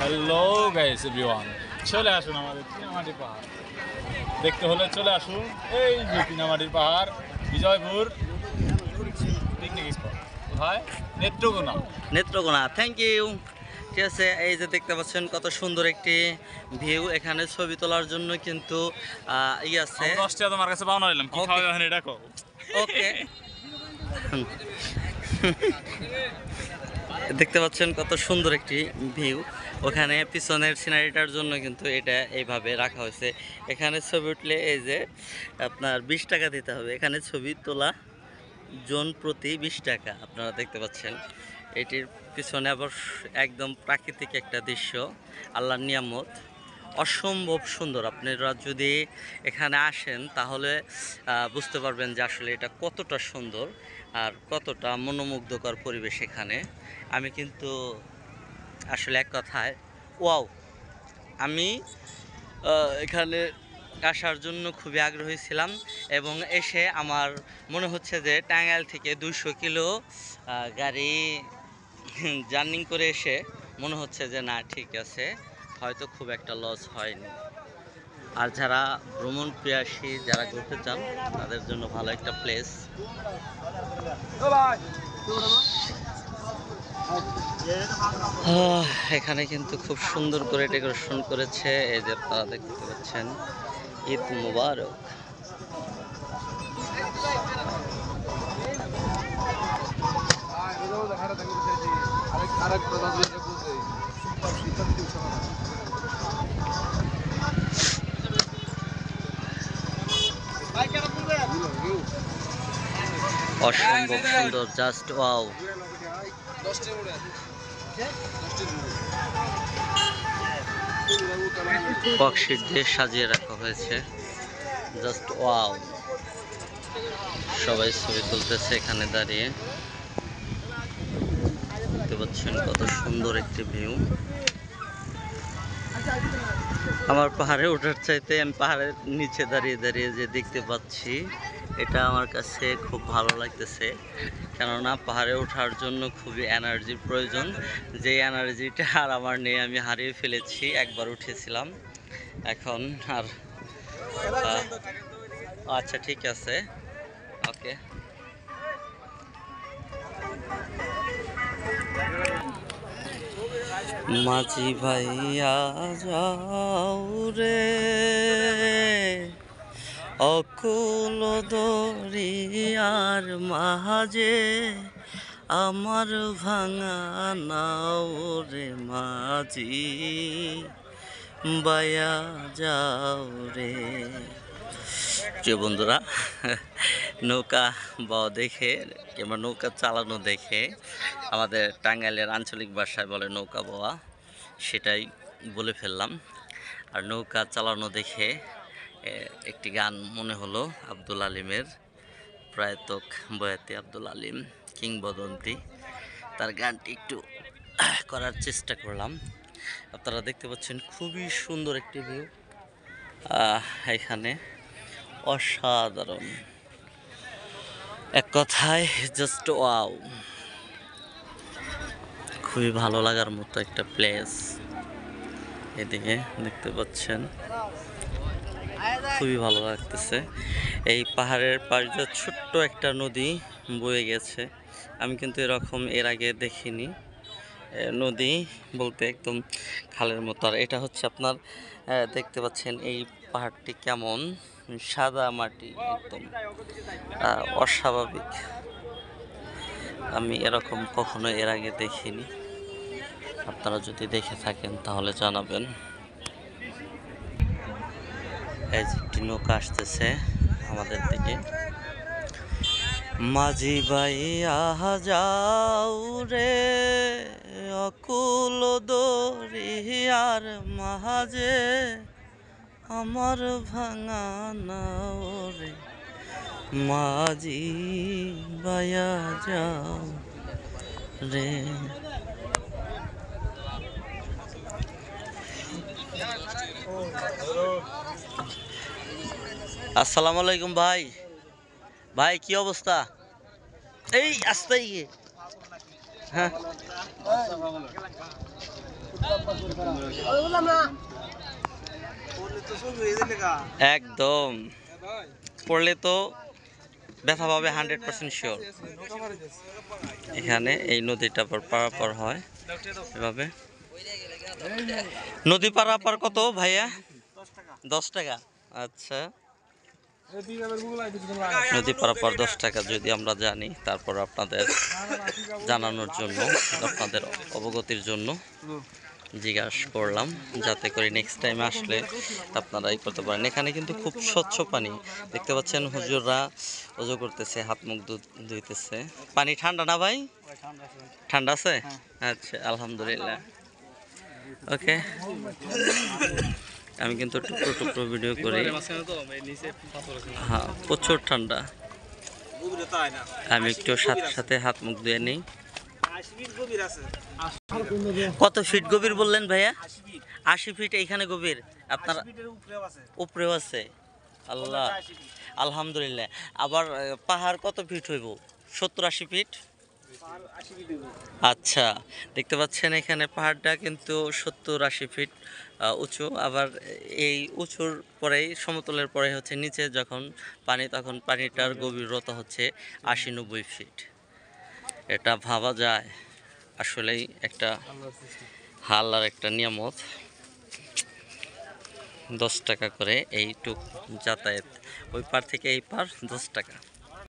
Hello guys everyone, চলে আসুন আমাদের চীনামাটি পাহাড় দেখতে হলে চলে আসুন। এই যে চীনামাটির পাহাড়, বিজয়পুর পিকনিক স্পট। কোথায়? নেত্রকোনা। Netrokona, thank you. ঠিক আছে, এই যে দেখতে পাচ্ছেন কত সুন্দর একটি ভিউ। এখানে ছবি তোলার জন্য কিন্তু আছে। দশটা তোমার কাছে পাওনা নিলাম, কি খাওয়া যাবে এটা কো। ওকে। দেখতে পাচ্ছেন কত সুন্দর একটি ভিউ। ওখানে পিছনের সিনারিটার জন্য কিন্তু এটা এইভাবে রাখা হয়েছে। এখানে ছবি উঠলে এই যে আপনার 20 টাকা দিতে হবে। এখানে ছবি তোলা জন প্রতি 20 টাকা। আপনারা দেখতে পাচ্ছেন এটির পিছনে আবার একদম প্রাকৃতিক একটা দৃশ্য, আল্লাহর নিয়ামত, অসম্ভব সুন্দর। আপনারা যদি এখানে আসেন তাহলে বুঝতে পারবেন যে আসলে এটা কতটা সুন্দর আর কতটা মনোমুগ্ধকর পরিবেশ এখানে। আমি কিন্তু আসলে এক কথায় ওয়াও, আমি এখানে আসার জন্য খুবই আগ্রহী ছিলাম এবং এসে আমার মনে হচ্ছে যে টাঙ্গাইল থেকে 200 কিলো গাড়ি জার্নি করে এসে মনে হচ্ছে যে না, ঠিক আছে, হয়তো খুব একটা লস হয়নি। আর যারা ভ্রমণ পিয়াসী, যারা ঘুরতে চান, তাদের জন্য ভালো একটা প্লেস। এখানে কিন্তু খুব সুন্দর করে ডেকোরেশন করেছে। এই যে আপনারা দেখতে পাচ্ছেন, ঈদ মুবারক। অসম্ভব সুন্দর, জাস্ট ওয়াও। বক্সিট দিয়ে সাজিয়ে রাখা হয়েছে, জাস্ট ওয়াও। সবাই ছবি তুলতেছে এখানে দাঁড়িয়ে। দেখতে পাচ্ছেন কত সুন্দর একটি ভিউ। আমার পাহাড়ে ওঠার চাইতে আমি পাহাড়ের নিচে দাঁড়িয়ে দাঁড়িয়ে যে দেখতে পাচ্ছি, এটা আমার কাছে খুব ভালো লাগতেছে। কেননা পাহাড়ে ওঠার জন্য খুবই এনার্জির প্রয়োজন, যে এনার্জিটা আর আমার নেই, আমি হারিয়ে ফেলেছি। একবার উঠেছিলাম, এখন আর আচ্ছা ঠিক আছে, ওকে। মাঝি ভাইয়া যাও রে, অকুল দরিয়ার মাঝে আমার ভাঙা নাও রে মাঝি বাইয়া যাও রে। প্রিয় বন্ধুরা, নৌকা বাওয়া দেখে কিংবা নৌকা চালানো দেখে, আমাদের টাঙ্গাইলের আঞ্চলিক ভাষায় বলে নৌকা বাওয়া, সেটাই বলে ফেললাম। আর নৌকা চালানো দেখে একটি গান মনে হলো আব্দুল আলিমের, প্রয়াতক বয়াতি আব্দুল আলিম, কিংবদন্তি। তার গানটি একটু করার চেষ্টা করলাম। আপনারা দেখতে পাচ্ছেন খুবই সুন্দর একটি ভিউ এখানে, অসাধারণ, এক কথায় জাস্ট ওয়াও। খুবই ভালো লাগার মতো একটা প্লেস। এদিকে দেখতে পাচ্ছেন খুবই ভালো লাগতেছে। এই পাহাড়ের পাশ দিয়ে ছোট্ট একটা নদী বয়ে গেছে। আমি কিন্তু এরকম এর আগে দেখিনি। নদী বলতে একদম খালের মতো। আর এটা হচ্ছে আপনার দেখতে পাচ্ছেন এই পাহাড়টি কেমন সাদা মাটি, একদম অস্বাভাবিক। আমি এরকম কখনো এর আগে দেখিনি। আপনারা যদি দেখে থাকেন তাহলে জানাবেন। এই যে একটি নৌকা আসতেছে আমাদের দিকে। মাঝি ভাইয়া যাও রে, অকুল দরিয়ার মাঝে আমার ভাঙা নাও রে মাঝি বাইয়া যাও রে। আসসালামু আলাইকুম ভাই। ভাই কি অবস্থা? এই আসতেই হ্যাঁ, একদম পড়লে তো ব্যথা পাবে 100% শিওর। এখানে এই নদীটা পারাপার হয় এভাবে। নদী পারাপার কত ভাইয়া? 10 টাকা। আচ্ছা, নদী পারাপার 10 টাকা যদি আমরা জানি, তারপর আপনাদের জানানোর জন্য, আপনাদের অবগতির জন্য জিজ্ঞাসা করলাম, যাতে করে নেক্সট টাইম আসলে আপনারা এই করতে পারেন। এখানে কিন্তু খুব স্বচ্ছ পানি দেখতে পাচ্ছেন, হুজুররা ওযু করতেছে, হাত মুখ ধুইতেছে। পানি ঠান্ডা না ভাই? ঠান্ডা আছে? আচ্ছা, আলহামদুলিল্লাহ। ওকে, আমি কিন্তু টুকরো টুকরো ভিডিও করি। হ্যাঁ, প্রচুর ঠান্ডা। আমি একটু সাথে সাথে হাত মুখ ধুয়ে নিই। কত ফিট গভীর বললেন ভাইয়া? 80 ফিট এইখানে গভীর? আপনার উপরেও আছে? আল্লাহ, আলহামদুলিল্লাহ। আবার পাহাড় কত ফিট হইব? 70-80 ফিট? আচ্ছা, দেখতে পাচ্ছেন এখানে পাহাড়টা কিন্তু 70-80 ফিট উঁচু। আবার এই উঁচুর পরেই, সমতলের পরে হচ্ছে নিচে যখন পানি, তখন পানিটার গভীরতা হচ্ছে 80-90 ফিট। এটা ভাবা যায় আসলেই একটা আল্লাহর একটা নিয়ামত। 10 টাকা করে এইটুক যাতায়াত, ওই পার থেকে এই পার 10 টাকা।